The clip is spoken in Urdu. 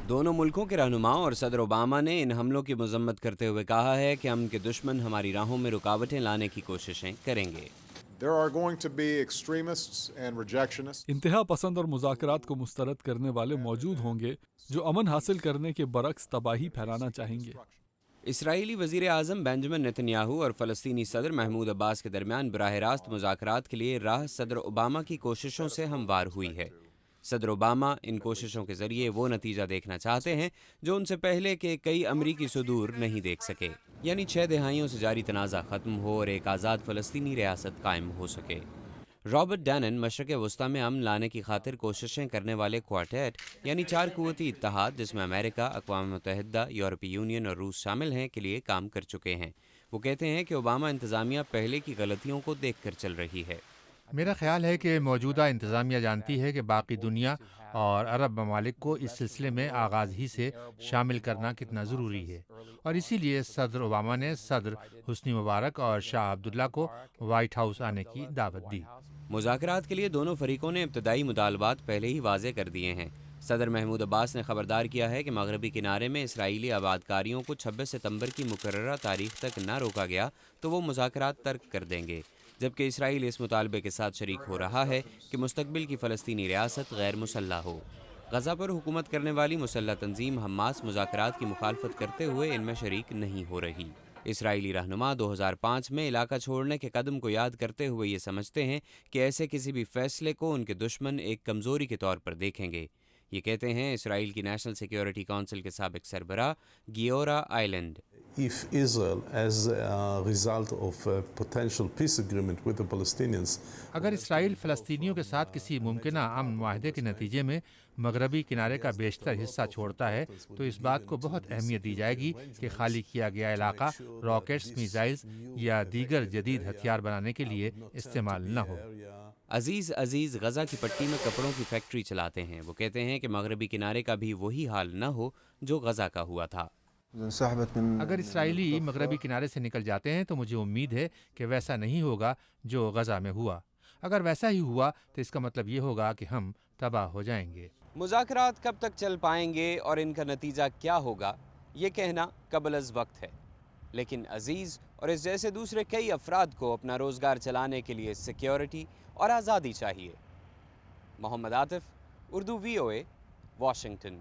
دونوں ملکوں کے رہنماؤں اور صدر اوباما نے ان حملوں کی مذمت کرتے ہوئے کہا ہے کہ ہم کے دشمن ہماری راہوں میں رکاوٹیں لانے کی کوششیں کریں گے۔ There are going to be extremists and rejectionists. انتہا پسند اور مذاکرات کو مسترد کرنے والے موجود ہوں گے جو امن حاصل کرنے کے برعکس تباہی پھیلانا چاہیں گے۔ اسرائیلی وزیر اعظم بنجمن نتن یاہو اور فلسطینی صدر محمود عباس کے درمیان براہ راست مذاکرات کے لیے راہ صدر اوباما کی کوششوں سے ہموار ہوئی ہے۔ صدر اوباما ان کوششوں کے ذریعے وہ نتیجہ دیکھنا چاہتے ہیں جو ان سے پہلے کے کئی امریکی صدور نہیں دیکھ سکے، یعنی 6 دہائیوں سے جاری تنازع ختم ہو اور ایک آزاد فلسطینی ریاست قائم ہو سکے۔ رابرٹ ڈینن مشرق وسطیٰ میں امن لانے کی خاطر کوششیں کرنے والے کوارٹیٹ یعنی 4 قوتی اتحاد جس میں امریکہ، اقوام متحدہ، یورپی یونین اور روس شامل ہیں کے لیے کام کر چکے ہیں۔ وہ کہتے ہیں کہ اوباما انتظامیہ پہلے کی غلطیوں کو دیکھ کر چل رہی ہے۔ میرا خیال ہے کہ موجودہ انتظامیہ جانتی ہے کہ باقی دنیا اور عرب ممالک کو اس سلسلے میں آغاز ہی سے شامل کرنا کتنا ضروری ہے، اور اسی لیے صدر اوباما نے صدر حسنی مبارک اور شاہ عبداللہ کو وائٹ ہاؤس آنے کی دعوت دی۔ مذاکرات کے لیے دونوں فریقوں نے ابتدائی مطالبات پہلے ہی واضح کر دیے ہیں۔ صدر محمود عباس نے خبردار کیا ہے کہ مغربی کنارے میں اسرائیلی آبادکاریوں کو 26 ستمبر کی مقررہ تاریخ تک نہ روکا گیا تو وہ مذاکرات ترک کر دیں گے، جبکہ اسرائیل اس مطالبے کے ساتھ شریک ہو رہا ہے کہ مستقبل کی فلسطینی ریاست غیر مسلح ہو۔ غزہ پر حکومت کرنے والی مسلح تنظیم حماس مذاکرات کی مخالفت کرتے ہوئے ان میں شریک نہیں ہو رہی۔ اسرائیلی رہنما 2005 میں علاقہ چھوڑنے کے قدم کو یاد کرتے ہوئے یہ سمجھتے ہیں کہ ایسے کسی بھی فیصلے کو ان کے دشمن ایک کمزوری کے طور پر دیکھیں گے۔ یہ کہتے ہیں اسرائیل کی نیشنل سیکیورٹی کونسل کے سابق سربراہ Gevra island. If Israel, as a result of a potential peace agreement with the Palestinians, اگر اسرائیل فلسطینیوں کے ساتھ کسی ممکنہ امن معاہدے کے نتیجے میں مغربی کنارے کا بیشتر حصہ چھوڑتا ہے تو اس بات کو بہت اہمیت دی جائے گی کہ خالی کیا گیا علاقہ راکٹس، میزائلز یا دیگر جدید ہتھیار بنانے کے لیے استعمال نہ ہو۔ عزیز غزہ کی پٹی میں کپڑوں کی فیکٹری چلاتے ہیں۔ وہ کہتے ہیں کہ مغربی کنارے کا بھی وہی حال نہ ہو جو غزہ کا ہوا تھا۔ اگر اسرائیلی مغربی کنارے سے نکل جاتے ہیں تو مجھے امید ہے کہ ویسا نہیں ہوگا جو غزہ میں ہوا۔ اگر ویسا ہی ہوا تو اس کا مطلب یہ ہوگا کہ ہم تباہ ہو جائیں گے۔ مذاکرات کب تک چل پائیں گے اور ان کا نتیجہ کیا ہوگا یہ کہنا قبل از وقت ہے، لیکن عزیز اور اس جیسے دوسرے کئی افراد کو اپنا روزگار چلانے کے لیے سیکیورٹی اور آزادی چاہیے۔ محمد عاطف، اردو VOA، واشنگٹن۔